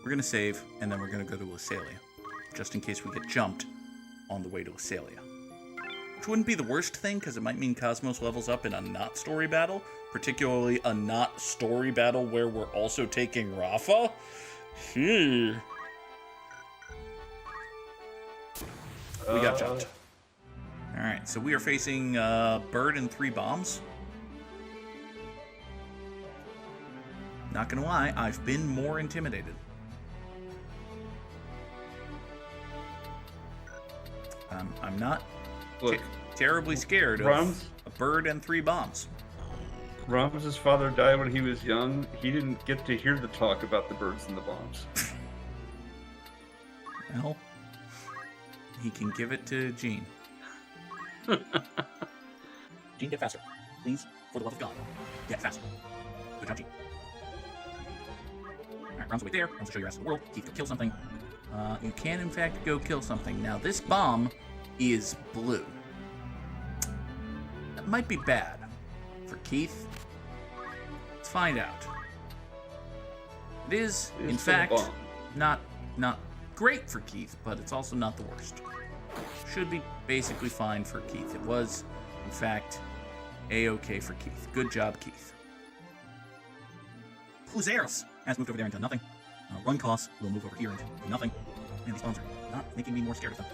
We're going to save, and then we're going to go to Lysalia, just in case we get jumped on the way to Lysalia. Which wouldn't be the worst thing, because it might mean Cosmos levels up in a not-story battle, particularly a not-story battle where we're also taking Rafa. We got jumped. Alright, so we are facing Bird and 3 bombs. Not gonna lie, I've been more intimidated. I'm not terribly scared of a Bird and 3 bombs. Ram's father died when he was young. He didn't get to hear the talk about the birds and the bombs. Well, he can give it to Jean. Jean, get faster. Please, for the love of God. Get faster. Good job, Jean. Alright, Ram's right there. Ram's will show you the rest of the world. Keith, go kill something. You can, in fact, go kill something. Now, this bomb is blue. That might be bad for Keith. Let's find out. It is, in fact, not great for Keith, but it's also not the worst. Should be basically fine for Keith. It was, in fact, A-okay for Keith. Good job, Keith. Pluzeros has moved over there and done nothing. Run costs will move over here and do nothing. And these bombs are not making me more scared of them.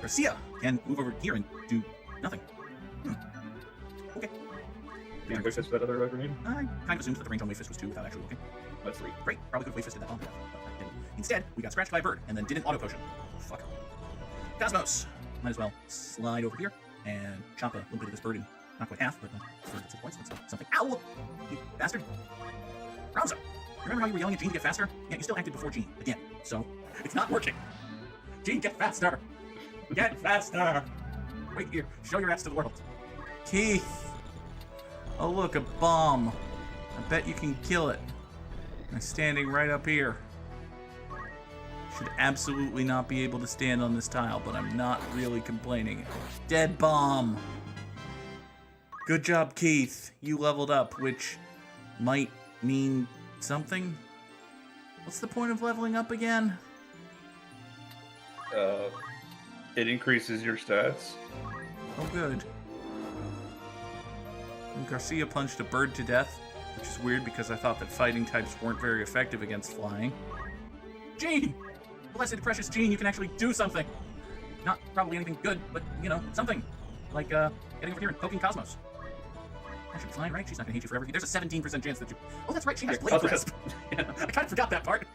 Garcia can move over here and do nothing. Okay. Can you wave fist that other grenade? I kind of assumed that the range on wave fist was 2 without actually looking. That's 3. Great. Probably could have wave fisted that bomb to death, but I didn't. Instead, we got scratched by a bird and then did an auto potion. Fuck. Cosmos. Might as well slide over here and chop a little bit of this bird in. Not quite half, but 6 points. That's something. Ow! You bastard. Ramza. Remember how you were yelling at Jean to get faster? Yeah, you still acted before Jean. Again. So, it's not working. Jean, get faster! Get faster! Wait here. Show your ass to the world. Keith! Oh look, a bomb. I bet you can kill it. I'm standing right up here. Should absolutely not be able to stand on this tile, but I'm not really complaining. Dead bomb! Good job, Keith. You leveled up, which might mean something? What's the point of leveling up again? It increases your stats. Oh, good. And Garcia punched a bird to death, which is weird because I thought that fighting types weren't very effective against flying. Jean! Blessed precious Jean, you can actually do something! Not probably anything good, but, you know, something. Like, getting over here and poking Cosmos. That should be fine, right? She's not gonna hate you forever. There's a 17% chance that you... Oh, that's right, she has Blade Crisp! Yeah. I kind of forgot that part.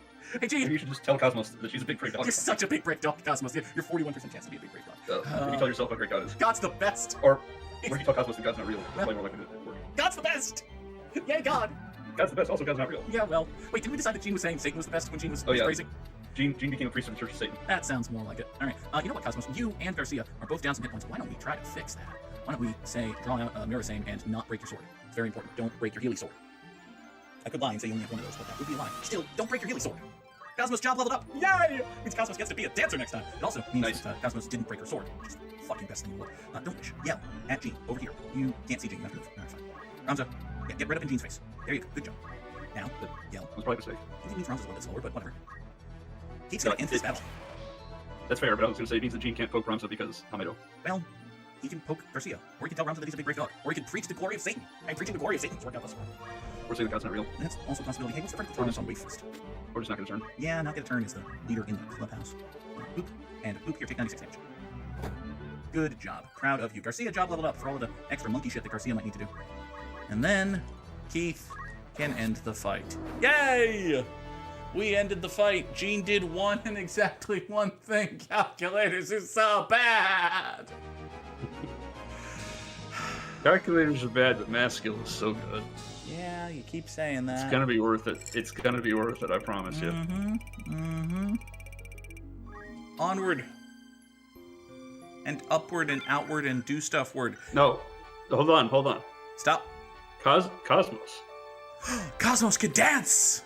Hey, Jean! Maybe you should just tell Cosmos that she's a big brave dog. You're such a big brave dog, Cosmos. You're 41% chance to be a big brave dog. You can tell yourself what great God is. God's the best! Or what if you tell Cosmos that God's not real? Well, More likely to work. God's the best! Yay, God! God's the best, also God's not real. Yeah, well... Wait, didn't we decide that Jean was saying Satan was the best when Jean was praising? Jean became a priest of the Church of Satan. That sounds more like it. Alright, you know what, Cosmos? You and Garcia are both down some hit points. Why don't we try to fix that? Why don't we, say, draw out Mirror Same and not break your sword? It's very important. Don't break your Healy sword. I could lie and say you only have one of those, but that would be a lie. Still, don't break your Healy sword. Cosmos job leveled up. Yay! Means Cosmos gets to be a dancer next time. It also means that Cosmos didn't break her sword, which is the fucking best thing in the world. Don't wish. Yell at Jean over here. You can't see Jean. You have to move. Alright, fine. Ramza, yeah, get right up in Jean's face. There you go. Good job. Now, yell. That's probably a mistake. I think it means Ramza's a little bit slower, but whatever. Keith's gonna end this battle. That's fair, but I was gonna say it means that Jean can't poke Ramza because Hamedo. Well, he can poke Garcia, or he can tell Ramza that he's a big brave dog, or he can preach the glory of Satan. I'm preaching the glory of Satan. It's worked out thus far. Or say that God's not real. That's also a possibility. Hey, what's the difference between on Wave Fist? Or just not gonna turn. Yeah, not gonna turn is the leader in the clubhouse. Boop, and boop here, take 96 damage. Good job. Proud of you. Garcia job leveled up for all of the extra monkey shit that Garcia might need to do. And then, Keith can end the fight. Yay! We ended the fight. Jean did one and exactly one thing. Calculators is so bad! Calculators are bad, but math skill is so good. Yeah, you keep saying that. It's gonna be worth it. It's gonna be worth it, I promise you. Onward. And upward and outward and do stuff word. No. Hold on. Stop. Cosmos. Cosmos can dance!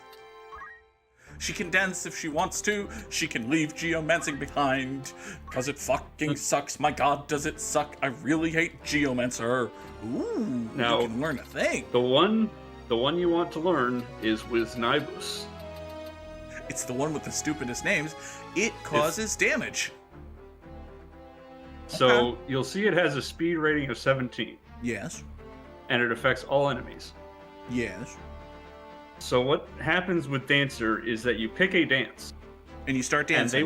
She can dance if she wants to. She can leave geomancing behind. Cause it fucking sucks. My god, does it suck. I really hate geomancer. Ooh, now, you can learn a thing. The one you want to learn is with Nibus. It's the one with the stupidest names. It causes damage. So Okay. you'll see it has a speed rating of 17, Yes. and it affects all enemies. Yes. So what happens with Dancer is that you pick a dance, And you start and dancing. they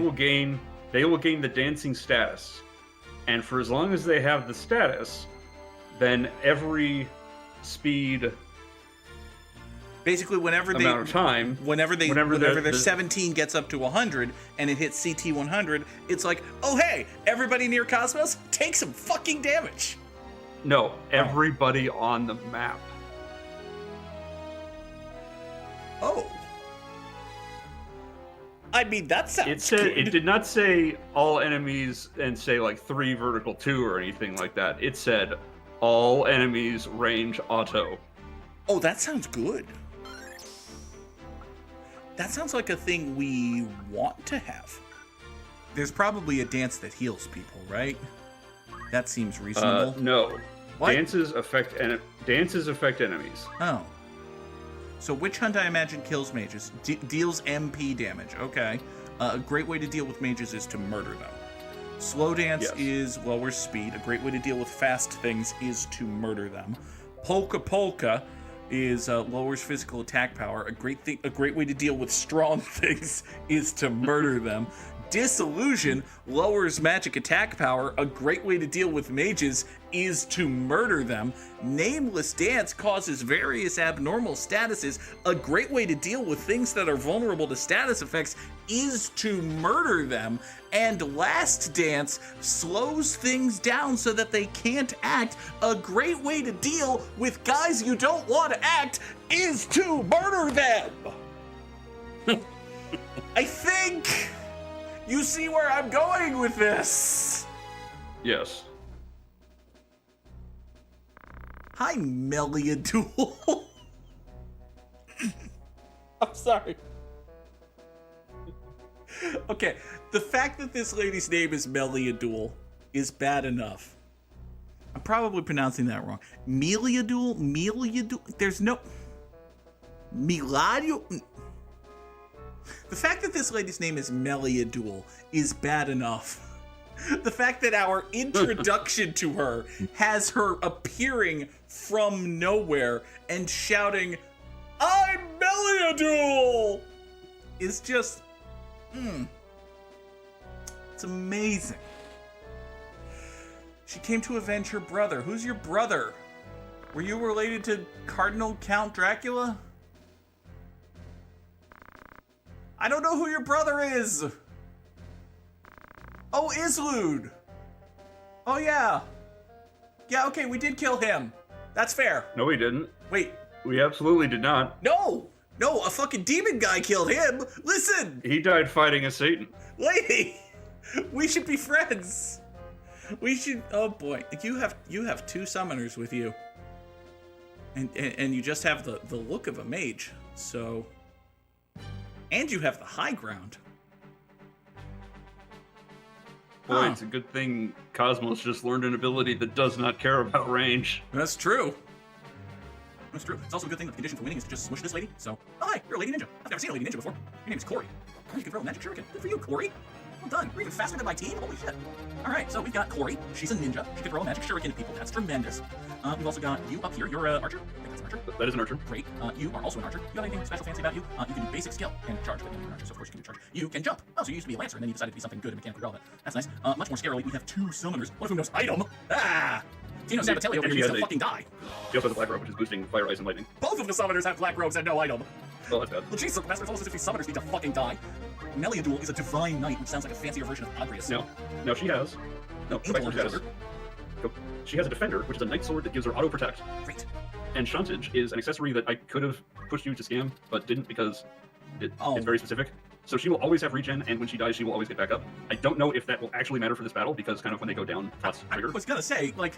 will gain the dancing status. And for as long as they have the status, then every speed Basically, whenever amount of time, whenever the- their 17 gets up to 100 and it hits CT 100, it's like, oh hey, everybody near Cosmos, take some fucking damage. no, everybody on the map. Oh. I mean, that sounds It said good. it did not say all enemies and say like 3 vertical 2 or anything like that. It said all enemies range auto. Oh, that sounds good. That sounds like a thing we want to have. There's probably a dance that heals people, right? That seems reasonable. No. What? Dances affect enemies. Oh. So Witch Hunt, I imagine, kills mages. Deals MP damage. Okay. A great way to deal with mages is to murder them. Slow Dance Yes. is lowers speed. A great way to deal with fast things is to murder them. Polka Polka is lowers physical attack power. A great way to deal with strong things is to murder them. Disillusion lowers magic attack power. A great way to deal with mages is to murder them. Nameless Dance causes various abnormal statuses. A great way to deal with things that are vulnerable to status effects is to murder them. And Last Dance slows things down so that they can't act. A great way to deal with guys you don't want to act is to murder them. I think you see where I'm going with this. Yes. Hi, Meliadul. I'm sorry. Okay, the fact that this lady's name is Meliadul is bad enough. I'm probably pronouncing that wrong. Meliadul? There's no... Miladio? The fact that this lady's name is Meliadul is bad enough. The fact that our introduction to her has her appearing from nowhere and shouting, "I'm Meliadul!" is just... It's amazing. She came to avenge her brother. Who's your brother? Were you related to Cardinal Count Dracula? I don't know who your brother is. Oh, Islud. Oh, yeah. Yeah, okay, we did kill him. That's fair. No, we didn't. Wait, We absolutely did not. no, a fucking demon guy killed him. Listen, He died fighting a Satan. lady, we should be friends. We should, oh boy, you have 2 summoners with you. And you just have the look of a mage, so... And you have the high ground. Boy, Huh. it's a good thing Cosmos just learned an ability that does not care about range. That's true. That's true. It's also a good thing that the condition for winning is to just smush this lady. So, oh hi, you're a lady ninja. I've never seen a lady ninja before. Your name's Corey. Oh, you can throw a magic shuriken. Good for you, Corey. Well done. You're even faster than my team. Holy shit. All right, so we've got Corey. She's a ninja. She can throw a magic shuriken at people. That's tremendous. We've also got you up here. You're an archer. I think that's an archer. That is an archer. Great. You are also an archer. You got anything special fancy about you? You can do basic skill and charge, but you're an archer, so of course you can do charge. You can jump. Oh, so you used to be a lancer, and then you decided to be something good and mechanically relevant. That's nice. Much more scarily, we have 2 summoners. One of whom knows item. Ah! Tino Sabatelli over here used to fucking die. He also has a black robe, which is boosting fire, ice, and lightning. Both of the summoners have black robes and no item. Oh, that's bad. Well, jeez, Master, it's almost as if these summoners need to fucking die. Meliadul is a divine knight, which sounds like a fancier version of Agrius. No, she has. No, go back to her status. Go. She has a defender, which is a knight sword that gives her auto protect. Great. And Shuntage is an accessory that I could have pushed you to scam, but didn't because it's very specific. So she will always have regen, and when she dies, she will always get back up. I don't know if that will actually matter for this battle, because kind of when they go down, that's trigger. I was gonna say, like,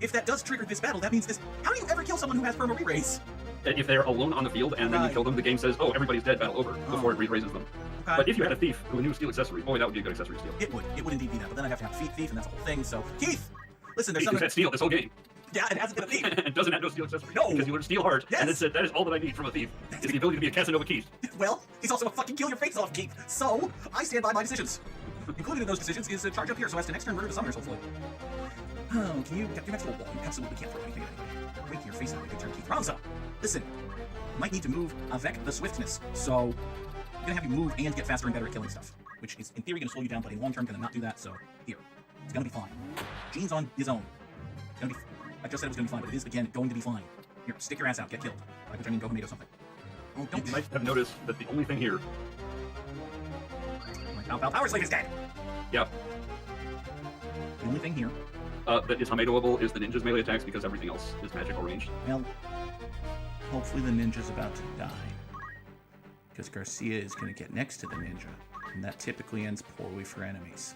if that does trigger this battle, that means this... How do you ever kill someone who has perma re-raise? If they're alone on the field and then you Right. kill them, the game says, oh, everybody's dead, battle over, before it re-raises them. Okay. But if you had a thief who knew steel accessory, boy, that would be a good accessory to steal. It would indeed be that, but then I'd have to have thief, and that's a whole thing, so... Keith! Listen, there's Thief something... had steal this whole game. Yeah, it hasn't been a thief. And doesn't have no steel accessory. No. Because you learned Steel Heart, Yes. and it said that is all that I need from a thief, is the ability to be a Casanova Keith. Well, he's also a fucking kill your face off Keith. So, I stand by my decisions. Included in those decisions is a charge up here so as to next turn murder the summoners, hopefully. Oh, can you get next to a wall? You absolutely can't throw anything anyway. Break your face out with a good turn, Keith. Ramza, listen. You might need to move avec the swiftness. So, I'm gonna have you move and get faster and better at killing stuff. Which is, in theory, gonna slow you down, but in long term, gonna not do that, so, here. It's gonna be fine. Gene's on his own. It's gonna be... I just said it was gonna be fine, but it is, again, going to be fine. Here, stick your ass out, get killed. By which I mean go tomato something. Oh, don't... You might have noticed that the only thing here... My Power Slave is dead! Yeah. The only thing here... that is Hamedoable is the ninja's melee attacks because everything else is magical ranged. Well, hopefully the ninja's about to die. Because Garcia is going to get next to the ninja, and that typically ends poorly for enemies.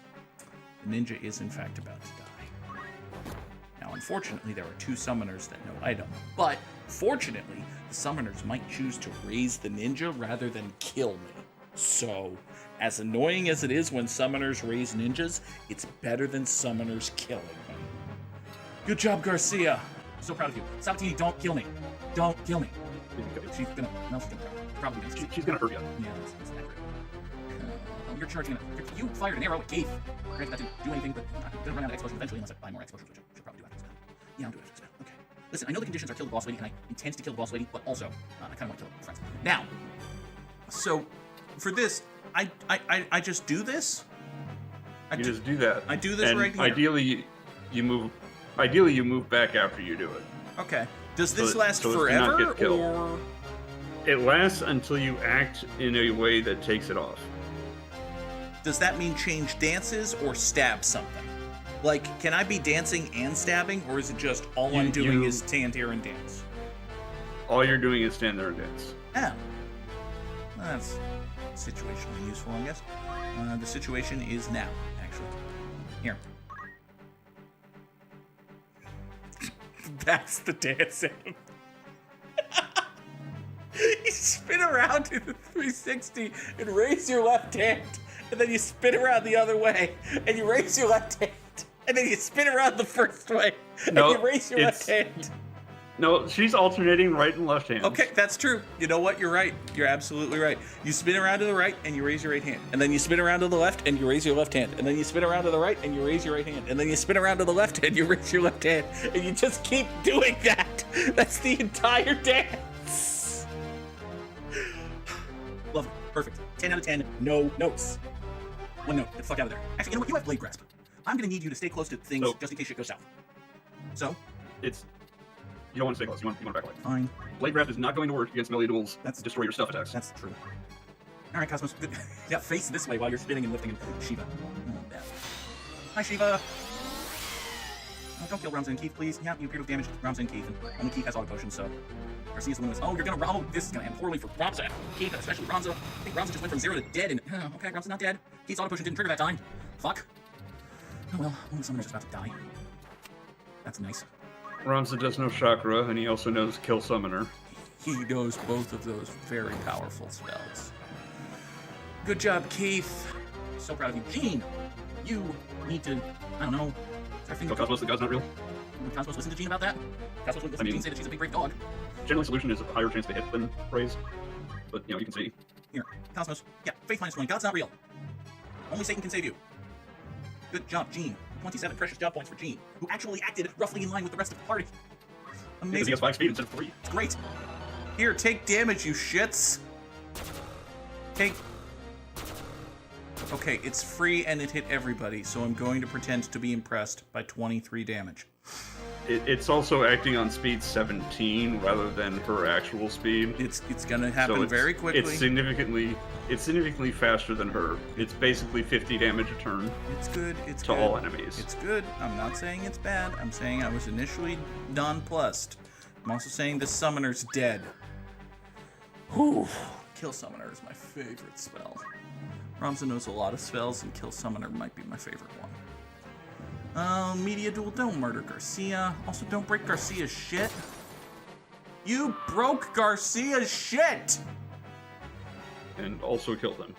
The ninja is in fact about to die. Now, unfortunately, there are two summoners that know item, but fortunately, the summoners might choose to raise the ninja rather than kill me. So, as annoying as it is when summoners raise ninjas, it's better than summoners killing me. Good job, Garcia. So proud of you. Sabatini, don't kill me. Don't kill me. She's gonna... No, she's gonna probably gonna... She's gonna hurt you. Yeah, that's accurate. You're charging... You fired an arrow at Keith. Granted, that didn't do anything, but I'm gonna run out of explosions eventually unless I buy more explosions, which I should probably do after this battle. Yeah, I'll do it after this battle. Okay. Listen, I know the conditions are kill the boss lady, and I intend to kill the boss lady, but also, I kind of want to kill my friends. Now, so, for this, I just do this? You just do that. I do this and right here. Ideally, you move back after you do it. Okay. Does this So- last so as to not forever, get killed. or... It lasts until you act in a way that takes it off. Does that mean change dances or stab something? Like, can I be dancing and stabbing, or is it just all I'm doing is stand here and dance? All you're doing is stand there and dance. Oh. That's situationally useful, I guess. The situation is now, actually. Here. That's the dancing. You spin around in the 360 and raise your left hand, and then you spin around the other way, and you raise your left hand, and then you spin around the first way, and you raise your left hand. No, she's alternating right and left hand. Okay, that's true. You know what? You're right. You're absolutely right. You spin around to the right and you raise your right hand. And then you spin around to the left and you raise your left hand. And then you spin around to the right and you raise your right hand. And then you spin around to the left and you raise your left hand. And you just keep doing that. That's the entire dance. Love it. Perfect. 10 out of 10. No notes. One note. Get the fuck out of there. Actually, you know what? You have Blade Grasp. I'm going to need you to stay close to things just in case shit goes south. So? You don't want to stay close. You want to back away. Fine. Blade Grasp is not going to work against melee duels. That's destroy your stuff attacks. That's true. All right, Cosmos. Good. Yeah, face this way while you're spinning and lifting. And Shiva. Oh, yeah. Hi, Shiva. Oh, don't kill Ramza and Keith, please. Yeah, you appear to have damaged Ramza and Keith, and only Keith has auto potion, so Garcia's the one who's. Oh, you're gonna. Oh, this is gonna end poorly for Ramza. Keith, especially Ramza. I think Ramza just went from 0 to dead, and okay, Ramza's not dead. Keith's auto potion didn't trigger that time. Fuck. Oh well, one of the summoners is about to die. That's nice. Ramza does know chakra, and he also knows kill summoner. He knows both of those very powerful spells. Good job, Keith. So proud of you. Gene, you need to, I don't know, start thinking. So Cosmos, the god's not real. Would Cosmos listen to Gene about that? Cosmos would listen to Gene say that she's a big, brave dog. Generally, solution is a higher chance to hit than praise. But, you can see. Here, Cosmos. Yeah, faith -1. God's not real. Only Satan can save you. Good job, Gene. 27 precious job points for Gene, who actually acted roughly in line with the rest of the party. Because Amazing. he has 5 speed instead of 3. It's great. Here, take damage, you shits. Take... Okay, it's free and it hit everybody, so I'm going to pretend to be impressed by 23 damage. It's also acting on speed 17 rather than her actual speed. It's gonna happen very quickly. It's significantly faster than her. It's basically 50 damage a turn. It's good. It's to good. all enemies. It's good. I'm not saying it's bad. I'm saying I was initially nonplussed. I'm also saying the summoner's dead. Whew. Kill Summoner is my favorite spell. Ramza knows a lot of spells, and Kill Summoner might be my favorite one. Media Duel, don't murder Garcia. Also, don't break Garcia's shit. You broke Garcia's shit! And also kill them.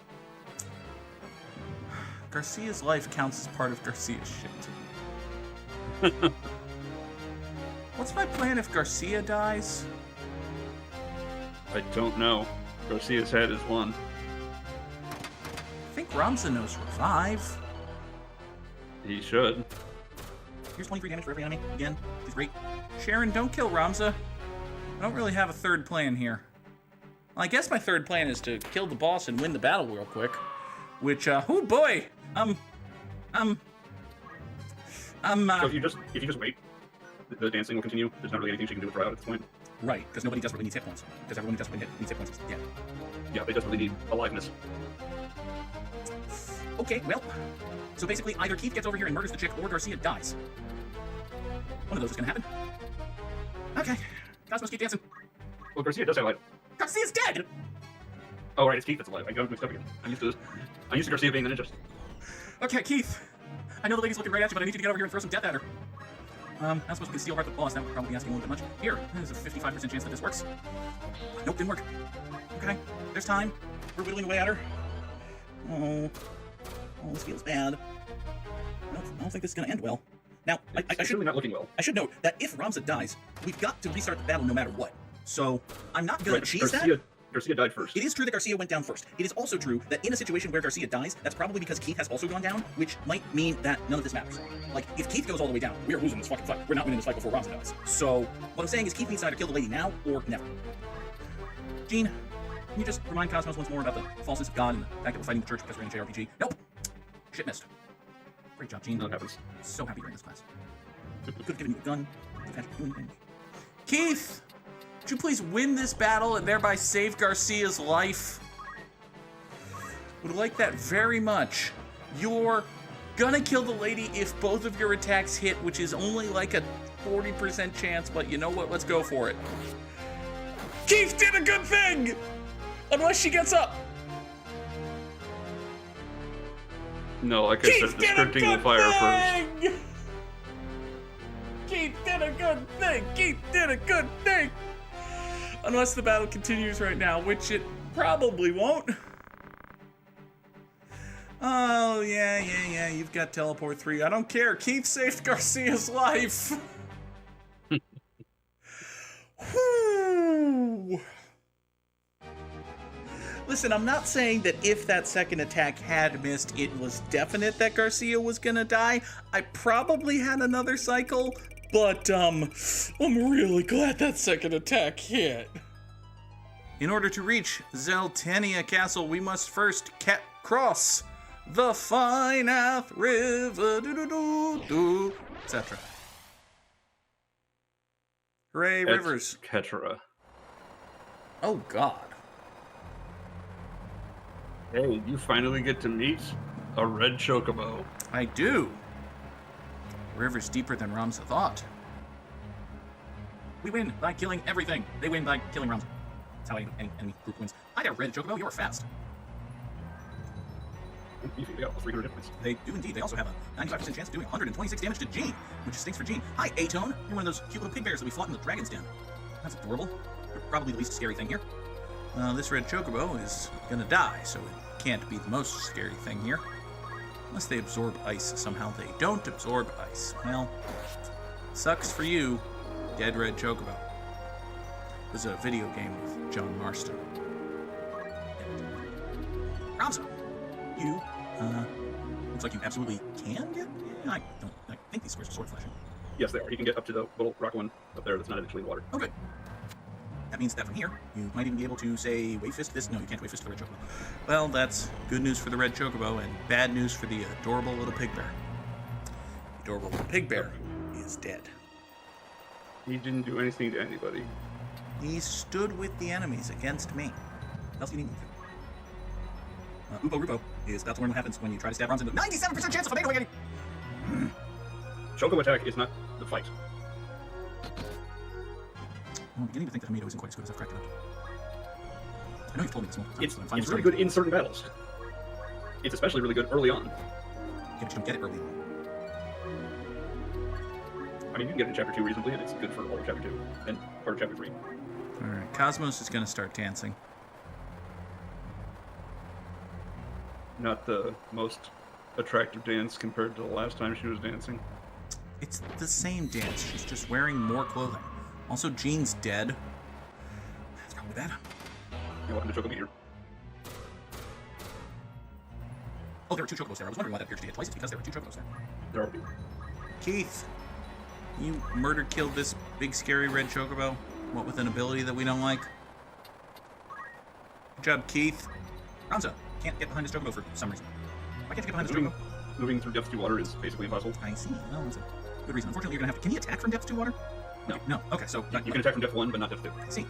Garcia's life counts as part of Garcia's shit. What's my plan if Garcia dies? I don't know. Garcia's head is one. I think Ramza knows revive. He should. Here's 23 damage for every enemy. Again, he's great. Sharon, don't kill Ramza. I don't really have a third plan here. Well, I guess my third plan is to kill the boss and win the battle real quick. Which, oh boy! So if you just wait, the dancing will continue. There's not really anything she can do with Drought at this point. Right, because nobody desperately needs hit points. Because everyone who desperately needs hit points is dead. Yeah, they desperately need aliveness. Okay, well, so basically either Keith gets over here and murders the chick, or Garcia dies. One of those is gonna happen. Okay, Cosmos, keep dancing. Well, Garcia does have life. Garcia's dead! Oh, right, it's Keith that's alive. I got mixed up again. I'm used to this. I'm used to Garcia being the ninja. Okay, Keith. I know the lady's looking right at you, but I need you to get over here and throw some death at her. Not supposed to be Steel Heart the boss. That would probably be asking a little bit much. Here, there's a 55% chance that this works. Nope, didn't work. Okay, there's time. We're whittling away at her. Oh, this feels bad. I don't think this is going to end well. Now, I should really not looking well. I should note that if Ramza dies, we've got to restart the battle no matter what. So, I'm not going to cheese that. Garcia died first. It is true that Garcia went down first. It is also true that in a situation where Garcia dies, that's probably because Keith has also gone down, which might mean that none of this matters. Like, if Keith goes all the way down, we are losing this fucking fight. We're not winning this fight before Ramza dies. So, what I'm saying is Keith needs to either kill the lady now or never. Gene, can you just remind Cosmos once more about the falseness of God and the fact that we're fighting the church because we're in a JRPG? Nope. Shit missed. Great job, Gene. That happens. So happy you're in this class. Could have given you a gun. Could have had you doing anything. Keith! Would you please win this battle and thereby save Garcia's life? Would like that very much. You're gonna kill the lady if both of your attacks hit, which is only like a 40% chance, but you know what? Let's go for it. Keith did a good thing! Unless she gets up. No, like I said, the scripting will fire first. Keith did a good thing! Keith did a good thing! Unless the battle continues right now, which it probably won't. Oh, yeah, you've got Teleport 3. I don't care. Keith saved Garcia's life. Whew. Listen, I'm not saying that if that second attack had missed, it was definite that Garcia was gonna die. I probably had another cycle, but, I'm really glad that second attack hit. In order to reach Zeltania Castle, we must first cross the Finath River, etc. Hooray, rivers. Ketra. Oh, God. Hey, you finally get to meet a red chocobo. I do. The river's deeper than Ramza thought. We win by killing everything. They win by killing Ramza. That's how any enemy group wins. Hi there, red chocobo. You're fast. They got 300 points. They do indeed. They also have a 95% chance of doing 126 damage to Gene, which stinks for Gene. Hi, Atone. You're one of those cute little pig bears that we fought in the Dragon's Den. That's adorable. You're probably the least scary thing here. This red chocobo is gonna die, so it can't be the most scary thing here. Unless they absorb ice somehow. They don't absorb ice. Well, sucks for you, dead red chocobo. It was a video game with John Marston. Ramza, you, looks like you absolutely can get... Yeah, I think these squares are sword flashing. Yes, they are. You can get up to the little rock one up there that's not actually in the water. Oh, good. That means that from here, you might even be able to, say, wave fist this. No, you can't wave fist the red chocobo. Well, that's good news for the red chocobo and bad news for the adorable little pig bear. The adorable little pig bear is dead. He didn't do anything to anybody. He stood with the enemies against me. What else do you need me to do? Upo Rupo is about to learn what happens when you try to stab Ramza into 97% chance of a getting. Chocobo attack is not the fight. I'm beginning to think that Hamido isn't quite as good as I've cracked it up. I know you've told me this multiple times. It's really good in certain battles. It's especially really good early on. Yeah, but you don't get it early on. I mean, you can get it in Chapter 2 reasonably, and it's good for all of Chapter 2 and part of Chapter 3. Alright, Cosmos is going to start dancing. Not the most attractive dance compared to the last time she was dancing. It's the same dance. She's just wearing more clothing. Also, Jean's dead. That's probably bad. You're welcome to choke me here. Oh, there were 2 chocobos there. I was wondering why that appeared to be twice. It's because there were 2 chocobos there. There are 2. Keith, you murder-killed this big, scary red chocobo. What, with an ability that we don't like? Good job, Keith. Ramza can't get behind this chocobo for some reason. Why can't you get behind this chocobo? Moving through depth 2 water is basically impossible. I see. Well, that's a good reason. Unfortunately, you're going to have to... Can he attack from depth 2 water? No. No. Okay, so... You can attack from depth 1, but not depth 2. I see.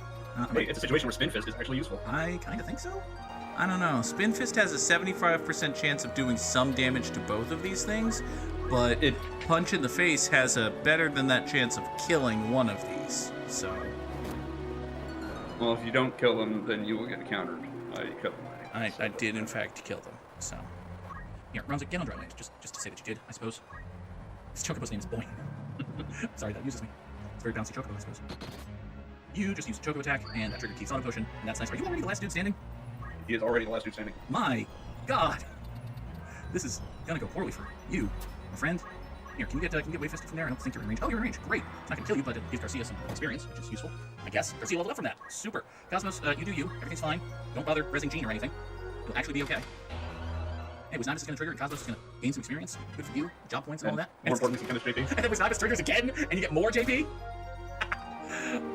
Hey, it's a situation where Spin Fist is actually useful. I kind of think so. I don't know. Spin Fist has a 75% chance of doing some damage to both of these things, but Punch in the Face has a better than that chance of killing one of these. So... Well, if you don't kill them, then you will get countered. I killed them. I did, in fact, kill them. So... Here, Ramza, get on Dry Land, just to say that you did, I suppose. This chocobo's name is Boing. Sorry, that uses me. It's a very bouncy chocobo, I suppose. You just used a chocobo attack, and that triggered Keith's auto potion, and that's nice. Are you already the last dude standing? He is already the last dude standing. My God! This is gonna go poorly for you, my friend. Here, can you get wave fisted from there? I don't think you're in range. Oh, you're in range. Great. It's not gonna kill you, but it gives Garcia some experience, which is useful, I guess. Garcia leveled up from that. Super. Cosmos, you do you. Everything's fine. Don't bother rezzing Jean or anything. You'll actually be okay. Hey, was Navis gonna trigger and Cosmos is gonna gain some experience? Good for you. Job points and all that. More importantly, some kind of JP. And then was Navis triggers again, and you get more JP?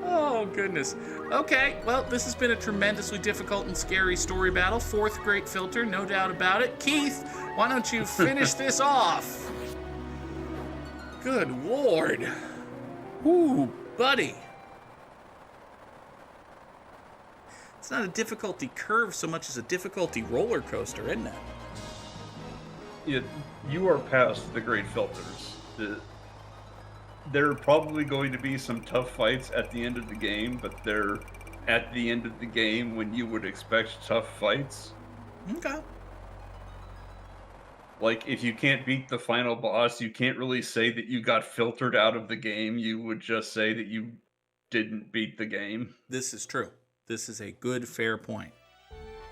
Oh, goodness. Okay, well, this has been a tremendously difficult and scary story battle. 4th great filter, no doubt about it. Keith, why don't you finish this off? Good Lord. Ooh, buddy. It's not a difficulty curve so much as a difficulty roller coaster, isn't it? You are past the great filters. There are probably going to be some tough fights at the end of the game, but they're at the end of the game when you would expect tough fights. Okay. Like, if you can't beat the final boss, you can't really say that you got filtered out of the game. You would just say that you didn't beat the game. This is true. This is a good, fair point.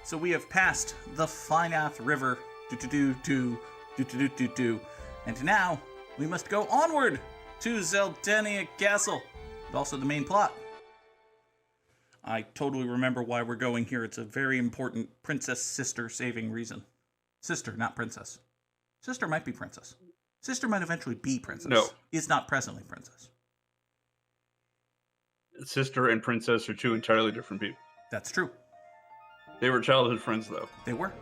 So we have passed the Finath River, and now we must go onward to Zeltenia Castle, and also the main plot. I totally remember why we're going here. It's a very important princess sister saving reason. Sister, not princess. Sister might be princess. Sister might eventually be princess. No. Is not presently princess. Sister and princess are 2 entirely different people. That's true. They were childhood friends, though. They were.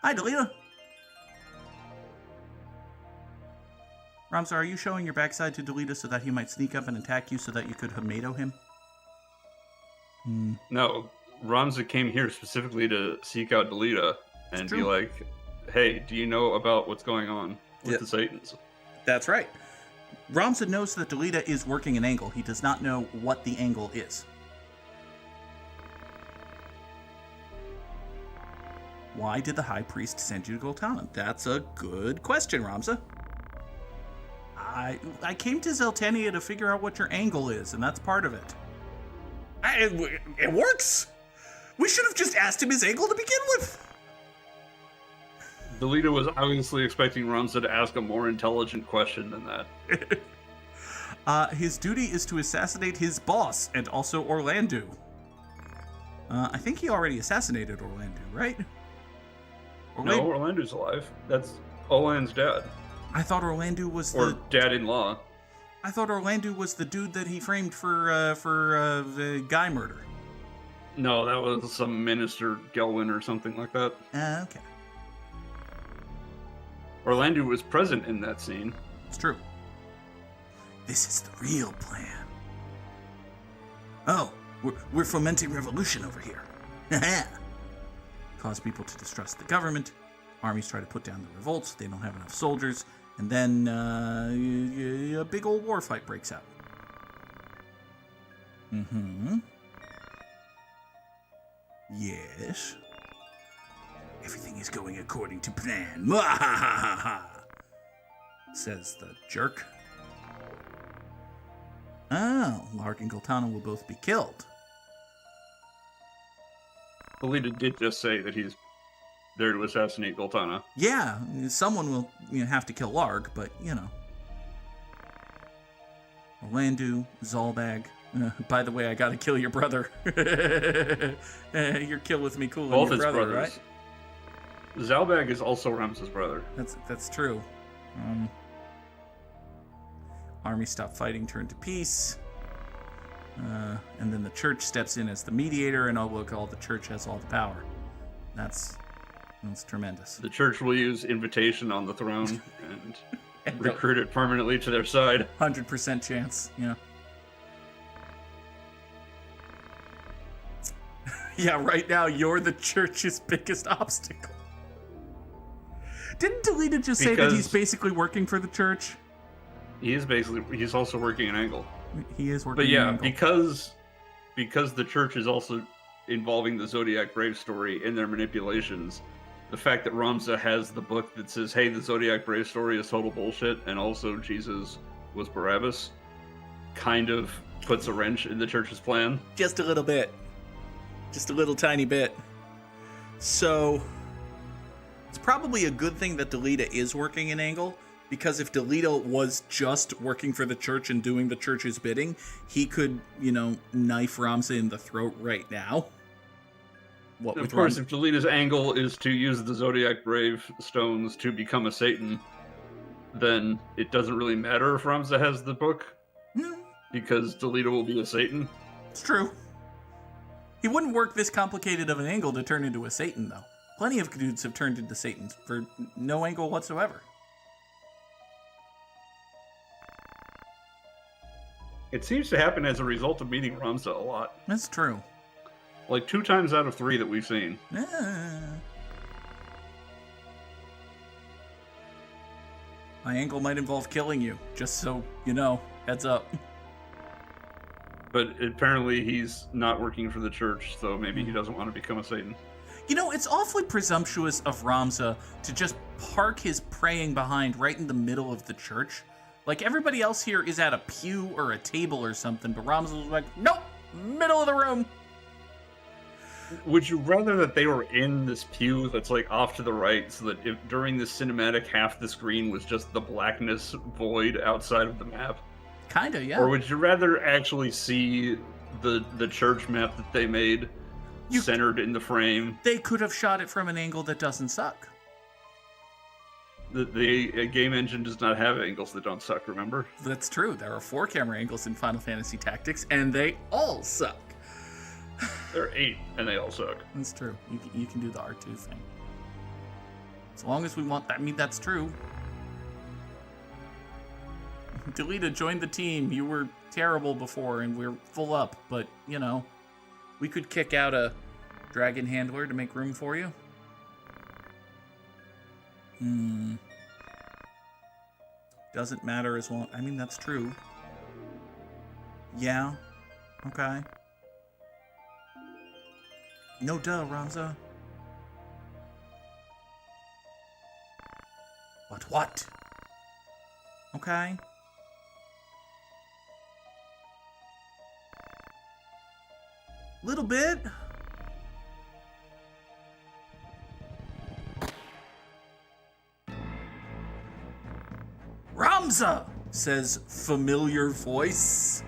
Hi, Delita. Ramza, are you showing your backside to Delita so that he might sneak up and attack you so that you could Hamato him? No, Ramza came here specifically to seek out Delita and be like, hey, do you know about what's going on with the Satans? That's right. Ramza knows that Delita is working an angle. He does not know what the angle is. Why did the High Priest send you to Goltanan? That's a good question, Ramza. I came to Zeltenia to figure out what your angle is, and that's part of it. It works! We should have just asked him his angle to begin with! Delita was obviously expecting Ramza to ask a more intelligent question than that. His duty is to assassinate his boss, and also Orlandu. I think he already assassinated Orlandu, right? No, Orlandu's alive. That's Olan's dad. I thought Orlandu was Or dad-in-law. I thought Orlandu was the dude that he framed for the guy murder. No, that was some minister Gelwin or something like that. Okay. Orlandu was present in that scene. It's true. This is the real plan. Oh, we're fomenting revolution over here. Cause people to distrust the government. Armies try to put down the revolts. They don't have enough soldiers. And then a big old war fight breaks out. Yes. Everything is going according to plan. Says the jerk. Oh, Lark and Goltana will both be killed. Delita did just say that he's there to assassinate Goltana. Yeah, someone will have to kill Larg, but, Orlandu, Zalbag. By the way, I gotta kill your brother. Your kill with me cool. Both your his brother, brothers. Right? Zalbag is also Ramza's brother. That's true. Army stopped fighting, turned to peace. And then the church steps in as the mediator, and all the church has all the power. That's tremendous. The church will use invitation on the throne and recruit it permanently to their side. 100% chance, yeah. Yeah, right now you're the church's biggest obstacle. Didn't Delita just say that he's basically working for the church? He's also working an angle. He is working. But yeah, an angle. because the church is also involving the Zodiac Brave story in their manipulations, the fact that Ramza has the book that says, hey, the Zodiac Brave story is total bullshit, and also Jesus was Barabbas, kind of puts a wrench in the church's plan. Just a little bit. Just a little tiny bit. So, it's probably a good thing that Delita is working an angle, because if Delita was just working for the church and doing the church's bidding, he could, knife Ramza in the throat right now. Of course, if Delita's angle is to use the Zodiac Brave stones to become a Satan, then it doesn't really matter if Ramza has the book, because Delita will be a Satan. It's true. He wouldn't work this complicated of an angle to turn into a Satan, though. Plenty of dudes have turned into Satans for no angle whatsoever. It seems to happen as a result of meeting Ramza a lot. That's true. Like 2 times out of 3 that we've seen. My angle might involve killing you, just so you know. Heads up. But apparently he's not working for the church, so maybe he doesn't want to become a Satan. It's awfully presumptuous of Ramza to just park his praying behind right in the middle of the church. Like, everybody else here is at a pew or a table or something, but Ramza was like, nope, middle of the room. Would you rather that they were in this pew that's like off to the right, so that if during this cinematic half the screen was just the blackness void outside of the map? Kinda, yeah. Or would you rather actually see the church map that they made centered in the frame? They could have shot it from an angle that doesn't suck. The game engine does not have angles that don't suck, remember? That's true. There are 4 camera angles in Final Fantasy Tactics, and they all suck. There are 8, and they all suck. That's true. You can do the R2 thing. As long as we want that. I mean, that's true. Delita, joined the team. You were terrible before, and we're full up. But, we could kick out a dragon handler to make room for you. Doesn't matter as long. I mean, that's true. Yeah. Okay. No duh, Ramza. What? Okay. Little bit. Ramza, says familiar voice.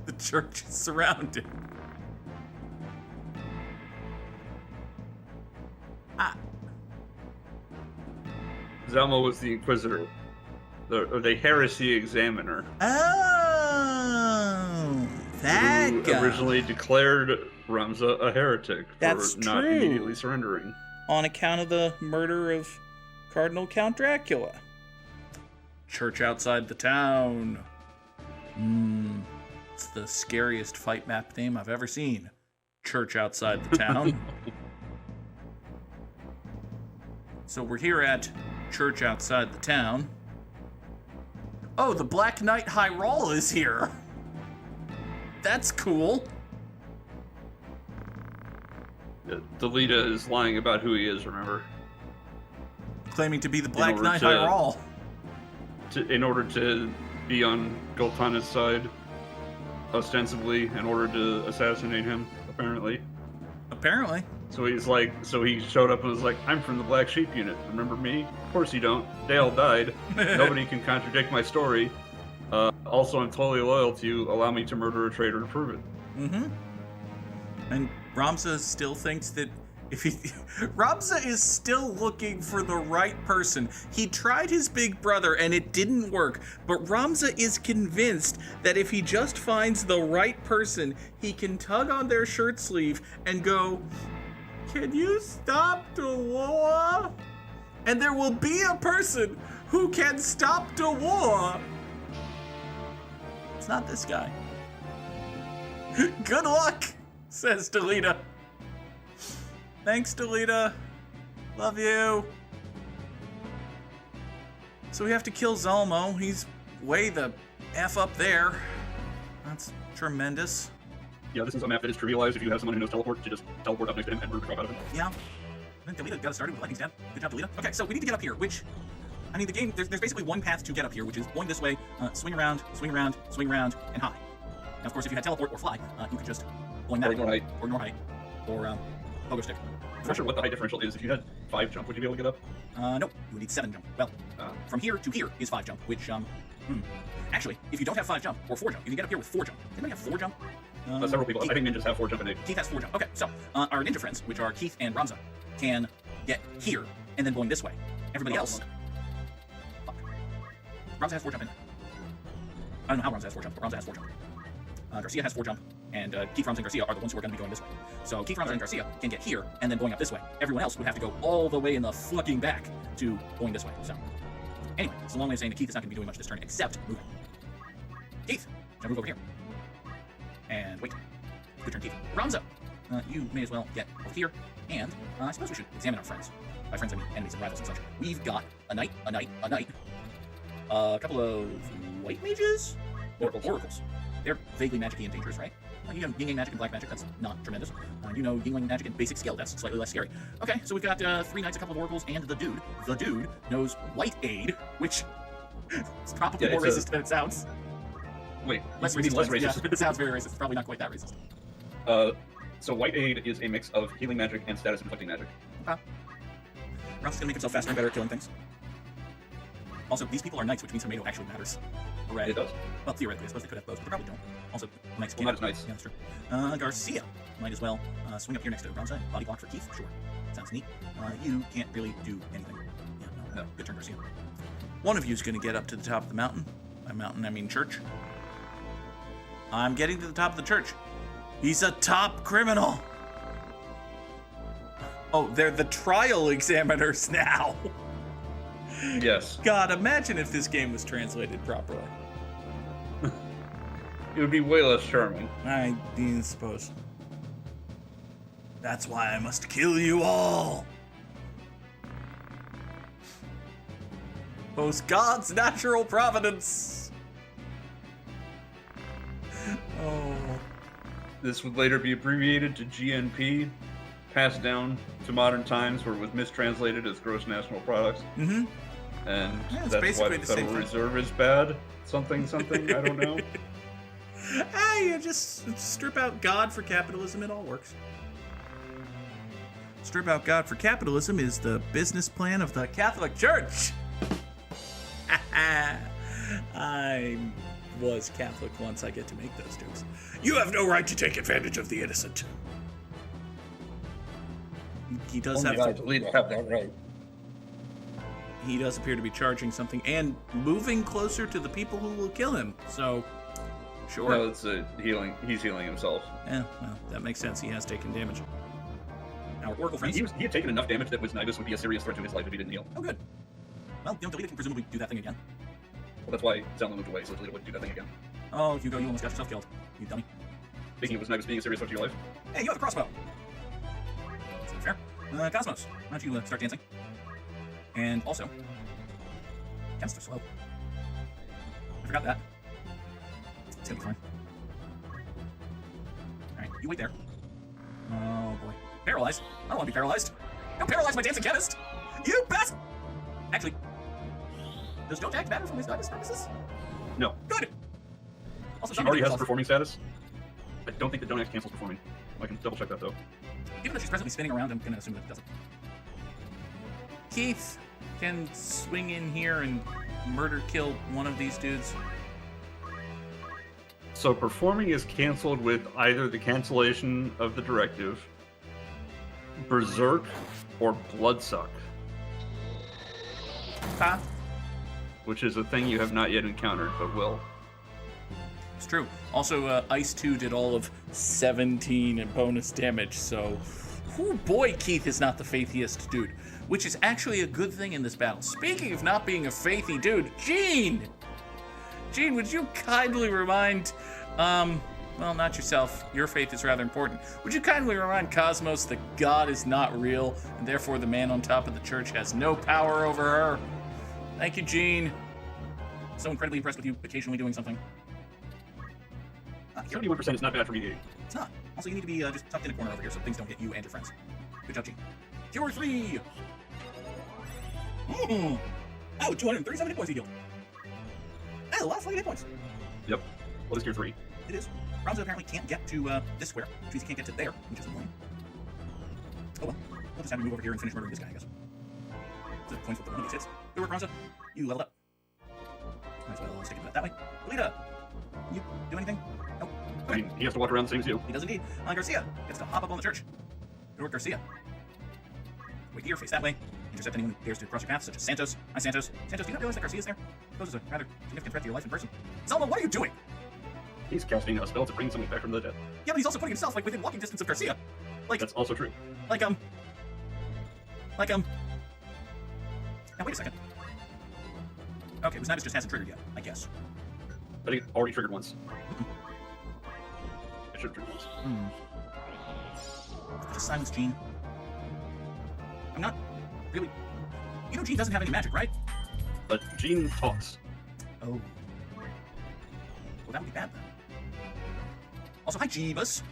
The church is surrounded. Zelma was the Inquisitor, the Heresy Examiner. Oh, that who guy. Originally declared Ramza a heretic That's for not true. immediately surrendering. On account of the murder of Cardinal Count Dracula. Church outside the town. It's the scariest fight map name I've ever seen. Church outside the town. So we're here at Church outside the town. Oh, the Black Knight High Roll is here. That's cool. Delita is lying about who he is, remember? Claiming to be the Black order Knight to- High Roll. In order to be on Goltana's side, ostensibly, in order to assassinate him, apparently. Apparently. So he showed up and was like, I'm from the Black Sheep unit. Remember me? Of course you don't. Dale died. Nobody can contradict my story. Also, I'm totally loyal to you. Allow me to murder a traitor to prove it. Mm-hmm. And Ramza still thinks that Ramza is still looking for the right person. He tried his big brother and it didn't work, but Ramza is convinced that if he just finds the right person, he can tug on their shirt sleeve and go, "Can you stop the war?" And there will be a person who can stop the war. It's not this guy. Good luck, says Delita. Thanks, Delita. Love you. So we have to kill Zalmo. He's way the F up there. That's tremendous. Yeah, this is a map that is trivialized if you have someone who knows teleport to just teleport up next to him and murder the crap out of him. Yeah. And then Delita got us started with lightning stab. Good job, Delita. Okay, so we need to get up here, which... I mean, the game, there's basically one path to get up here, which is going this way, swing around, swing around, swing around, and high. Now, of course, if you had teleport or fly, you could just going that way. Or ignore height. Or pogo stick. I'm not sure what the height differential is. If you had 5 jump, would you be able to get up? Nope. You would need 7 jump. Well, from here to here is 5 jump, which, Actually, if you don't have 5 jump, or 4 jump, you can get up here with 4 jump. Anybody have 4 jump? Several people. Keith. I think ninjas have 4 jump and 8. Keith has 4 jump. Okay, so our ninja friends, which are Keith and Ramza, can get here, and then going this way. Everybody else... Fuck. Ramza has 4 jump in. I don't know how Ramza has 4 jump, but Ramza has 4 jump. Garcia has 4 jump, and Keith, Ramza, and Garcia are the ones who are going to be going this way. So Keith, Ramza, and Garcia can get here, and then going up this way. Everyone else would have to go all the way in the fucking back to going this way. So, anyway, it's a long way of saying that Keith is not going to be doing much this turn, except moving. Keith, now move over here. And wait. Good turn, Keith. Ramza, you may as well get over here, and I suppose we should examine our friends. By friends, I mean enemies and rivals and such. We've got a knight, a couple of white mages, or oracles. They're vaguely magic-y and dangerous, right? You know, yin-yang magic and black magic, that's not tremendous. You know, yin-yang magic and basic skill, that's slightly less scary. Okay, so we've got 3 knights, a couple of oracles, and the dude. The dude knows white aid, which is probably more racist than it sounds. Wait, less racist. Yeah, it sounds very racist. It's probably not quite that racist. So white aid is a mix of healing magic and status inflicting magic. Okay. Ralph's gonna make himself faster and better at killing things. Also, these people are knights, which means tomato actually matters. Hooray. It does. Well, theoretically, I suppose they could have bows, but they probably don't. Also, knights Well, not as knights. Yeah, that's true. Garcia might as well swing up here next to Ramza. Body block for Keith, sure. Sounds neat. You can't really do anything. Yeah, no. Good turn, Garcia. One of you is going to get up to the top of the mountain. By mountain, I mean church. I'm getting to the top of the church. He's a top criminal. Oh, they're the trial examiners now. Yes. God, imagine if this game was translated properly. It would be way less charming. I suppose. That's why I must kill you all. Most God's natural providence. Oh. This would later be abbreviated to GNP, passed down to modern times where it was mistranslated as gross national products. Mm-hmm. And Yeah, it's that's why basically the the same Federal thing. Reserve is bad. Something, I don't know. Hey, you just strip out God for capitalism, it all works. Strip out God for capitalism is the business plan of the Catholic Church. I was Catholic once, I get to make those jokes. You have no right to take advantage of the innocent. He does Only have I, Delita, have that right. He does appear to be charging something and moving closer to the people who will kill him. So, sure. No, it's a healing. He's healing himself. Yeah, well, that makes sense. He has taken damage. Our Oracle friends. He had taken enough damage that Nibus would be a serious threat to his life if he didn't heal. Oh, good. Well, you know, Delita can presumably do that thing again. Well, that's why Zelma moved away, so Delita wouldn't do that thing again. Oh, Hugo, you almost got yourself killed. You dummy. Thinking it was Nibus being a serious threat to your life. Hey, you have a crossbow. That's not fair. Cosmos, why don't you start dancing? And also, counts are slow. I forgot that. It's gonna be fine. Alright, you wait there. Oh boy. Paralyzed? I don't want to be paralyzed. Don't paralyze my dancing chemist! You best! Actually, does Don't Act matter for his purposes? No. Good! Also, She already has performing status. I don't think the Don't Act cancels performing. I can double check that though. Given that she's presently spinning around, I'm gonna assume that it doesn't. Keith can swing in here and murder kill one of these dudes. So performing is canceled with either the cancellation of the directive, Berserk, or Bloodsuck, Huh? which is a thing you have not yet encountered, but will. It's true. Also, Ice 2 did all of 17 in bonus damage, so... Oh boy, Keith is not the faithiest dude. Which is actually a good thing in this battle. Speaking of not being a faithy dude, Gene! Gene, would you kindly remind... well, not yourself. Your faith is rather important. Would you kindly remind Cosmos that God is not real, and therefore the man on top of the church has no power over her? Thank you, Gene. So incredibly impressed with you occasionally doing something. 71% is not bad for mediating. It's not. Also, you need to be just tucked in a corner over here so things don't hit you and your friends. Good job, Gene. Cure 3! Oh, 237 hit points he healed. That's a lot of fucking hit points. Yep. What is Cure 3? It is. Bronzo apparently can't get to this square, which means he can't get to there, which is annoying. Oh well. We'll just have to move over here and finish murdering this guy, I guess. So points with the one of these hits. Good work, Bronzo. You leveled up. Might as well stick it that way. Delita! You do anything? Nope. I mean, he has to walk around the same as you. He does indeed. Garcia gets to hop up on the church. Good work, Garcia. Wait here, face that way. Intercept anyone who dares to cross your path, such as Santos. Hi, Santos. Santos, do you not realize that Garcia's there? Poses a rather significant threat to your life in person. Zelma, what are you doing? He's casting a spell to bring someone back from the dead. Yeah, but he's also putting himself, like, within walking distance of Garcia. Like, That's also true. Now, wait a second. Okay, Busnavis just hasn't triggered yet, I guess. I think it already triggered once. It should have triggered once. Just silence Gene. I'm not really... You know Gene doesn't have any magic, right? But Gene talks. Oh. Well, that would be bad, then. Also, hi, Jeebus.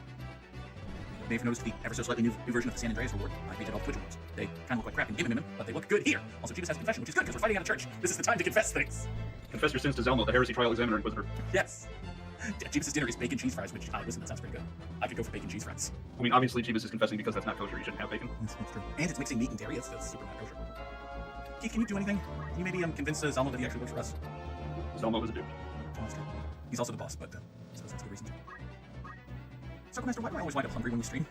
You may have noticed the ever so slightly new version of the San Andreas reward. I painted all the Twitch rewards. They kind of look like crap in Gimmin, but they look good here. Also, Jeebus has a confession, which is good because we're fighting at a church. This is the time to confess things. Confess your sins to Zelma, the heresy trial examiner inquisitor. Yes. Jeebus' dinner is bacon cheese fries, which, listen, that sounds pretty good. I could go for bacon cheese fries. I mean, obviously, Jeebus is confessing because that's not kosher. You shouldn't have bacon. That's true. And it's mixing meat and dairy. That's super not kosher. Keith, can you do anything? Can you maybe convince Zelma that he actually works for us? Zelma was a dude. Oh, that's true. He's also the boss, but so that's a good reason too. Circle Master, why do I always wind up hungry when we stream?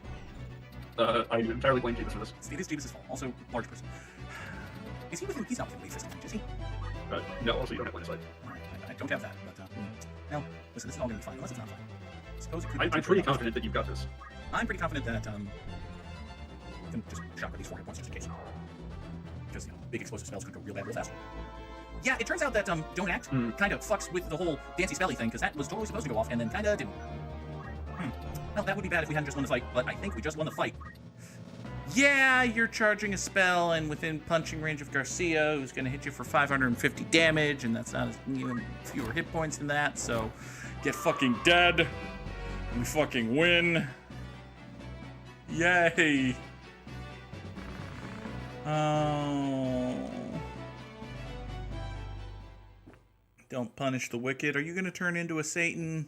I entirely blame Jeebus for this. It is Jeebus' fault. Also, large person. Is he within? He's not within Leaf range, is he? No, also you don't have line of sight. Alright, I don't have that, but no. Listen, this is all gonna be fine, unless it's not fine. Suppose it could be I'm pretty confident that you've got this. I'm pretty confident that I can just shock these 400 points just in case. Because, big explosive spells could go real bad real fast. Yeah, it turns out that Don't Act kind of fucks with the whole Dancy Spelly thing, because that was totally supposed to go off and then kind of didn't. Well, that would be bad if we hadn't just won the fight, but I think we just won the fight. Yeah, you're charging a spell and within punching range of Garcia, who's going to hit you for 550 damage, and that's not as fewer hit points than that, so get fucking dead, and we fucking win. Yay. Oh. Don't punish the wicked. Are you going to turn into a Satan?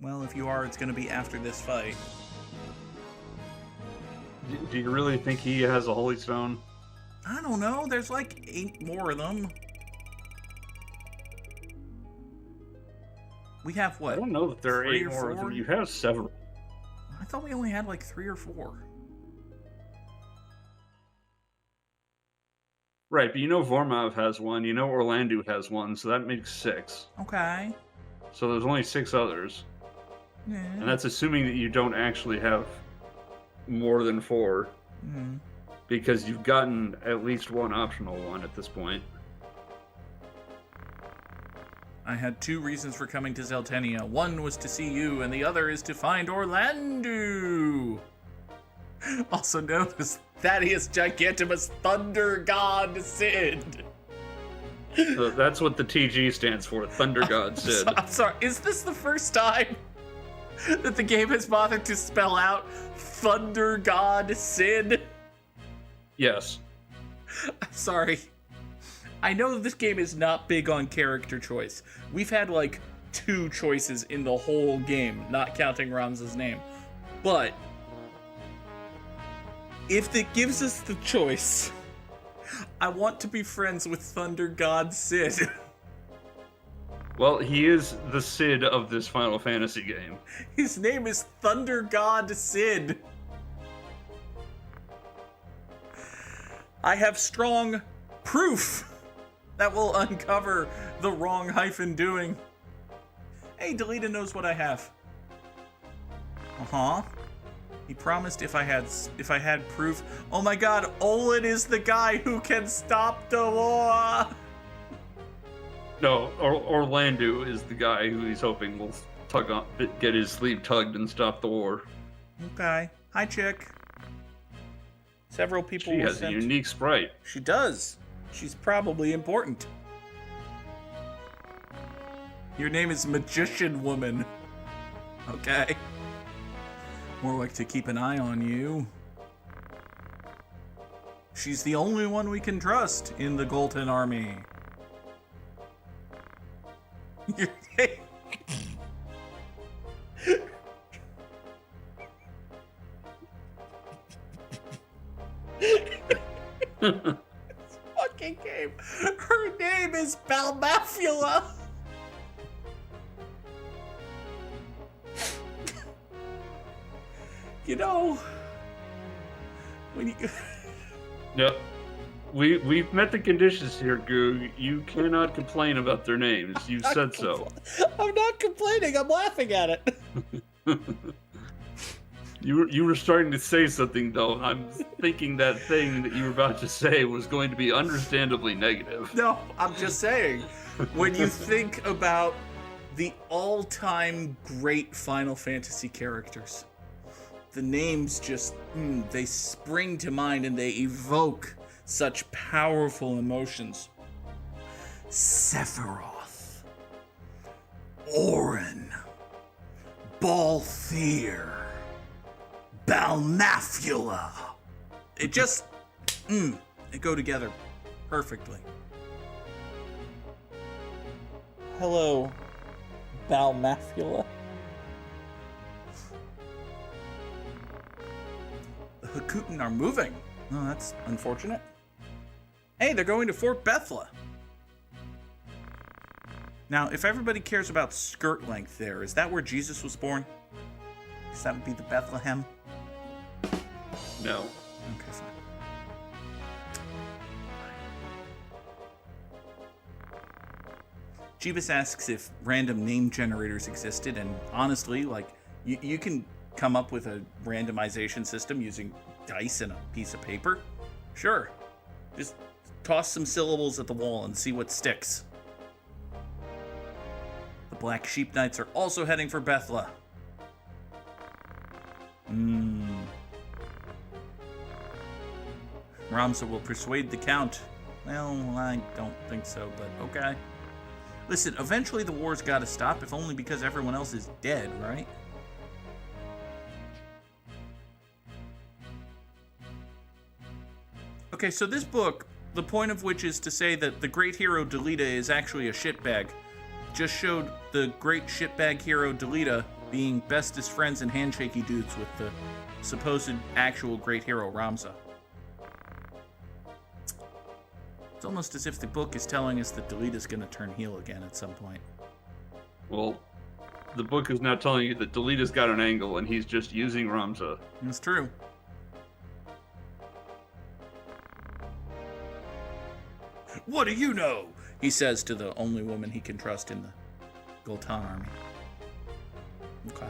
Well, if you are, it's going to be after this fight. Do you really think he has a holy stone? I don't know. There's like 8 more of them. We have what? I don't know that there are 3 8 or more of 4? them. You have several. I thought we only had like 3 or 4. Right, but you know Vormov has one, you know Orlando has one, so that makes 6. Okay. So there's only 6 others. Yeah. And that's assuming that you don't actually have more than 4. Mm-hmm. Because you've gotten at least one optional one at this point. I had 2 reasons for coming to Zeltenia. One was to see you, and the other is to find Orlando. Also notice Thaddeus Gigantimus Thunder God Sid. That's what the TG stands for, Thunder God Sid. I'm sorry, is this the first time that the game has bothered to spell out Thunder God Sid? Yes. I'm sorry. I know this game is not big on character choice. We've had like 2 choices in the whole game, not counting Ramza's name. But if it gives us the choice, I want to be friends with Thunder God Sid. Well, he is the Sid of this Final Fantasy game. His name is Thunder God Sid. I have strong proof that will uncover the wrong hyphen doing. Hey, Delita knows what I have. Uh-huh. He promised if I had proof. Oh my god, Olin is the guy who can stop the war! No, Orlando is the guy who he's hoping will get his sleeve tugged and stop the war. Okay. Hi, chick. Several people She has a unique sprite. She does. She's probably important. Your name is Magician Woman. Okay. More like to keep an eye on you. She's the only one we can trust in the Golden Army. Fucking game. Her name is Balmafula. You know, when you... Yep. We've met the conditions here, Goog. You cannot complain about their names. You said so. I'm not complaining. I'm laughing at it. You were starting to say something, though. I'm thinking that thing that you were about to say was going to be understandably negative. No, I'm just saying. When you think about the all-time great Final Fantasy characters, the names just, they spring to mind and they evoke such powerful emotions. Sephiroth, Auron, Balthier, Balmafula. It just, they go together perfectly. Hello, Balmafula. The Hakuten are moving. Oh, that's unfortunate. Hey, they're going to Fort Bethla. Now, if everybody cares about skirt length there, is that where Jesus was born? Because that would be the Bethlehem. No. Okay, fine. Jeebus asks if random name generators existed, and honestly, like, you can come up with a randomization system using dice and a piece of paper. Sure. Just toss some syllables at the wall and see what sticks. The Black Sheep Knights are also heading for Bethla. Ramza will persuade the Count. Well, I don't think so, but okay. Listen, eventually the war's gotta stop, if only because everyone else is dead, right? Okay, so this book, the point of which is to say that the great hero Delita is actually a shitbag, just showed the great shitbag hero Delita being bestest friends and handshaky dudes with the supposed actual great hero Ramza. It's almost as if the book is telling us that Delita's gonna turn heel again at some point. Well, the book is now telling you that Delita's got an angle and he's just using Ramza. It's true. What do you know? He says to the only woman he can trust in the Goltan army. Okay.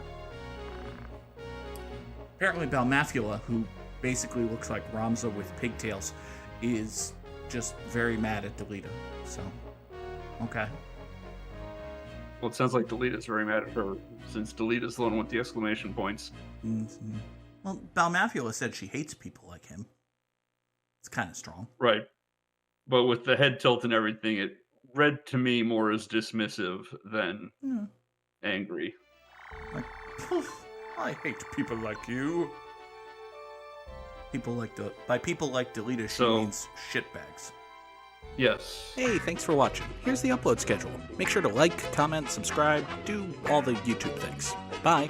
Apparently Balmafula, who basically looks like Ramza with pigtails, is just very mad at Delita. So, okay. Well, it sounds like Delita's very mad at her, since Delita's the one with the exclamation points. Mm-hmm. Well, Balmafula said she hates people like him. It's kind of strong. Right. But with the head tilt and everything, it read to me more as dismissive than angry. Like, I hate people like you. By people like Delita, she means shitbags. Yes. Hey, thanks for watching. Here's the upload schedule. Make sure to like, comment, subscribe, do all the YouTube things. Bye.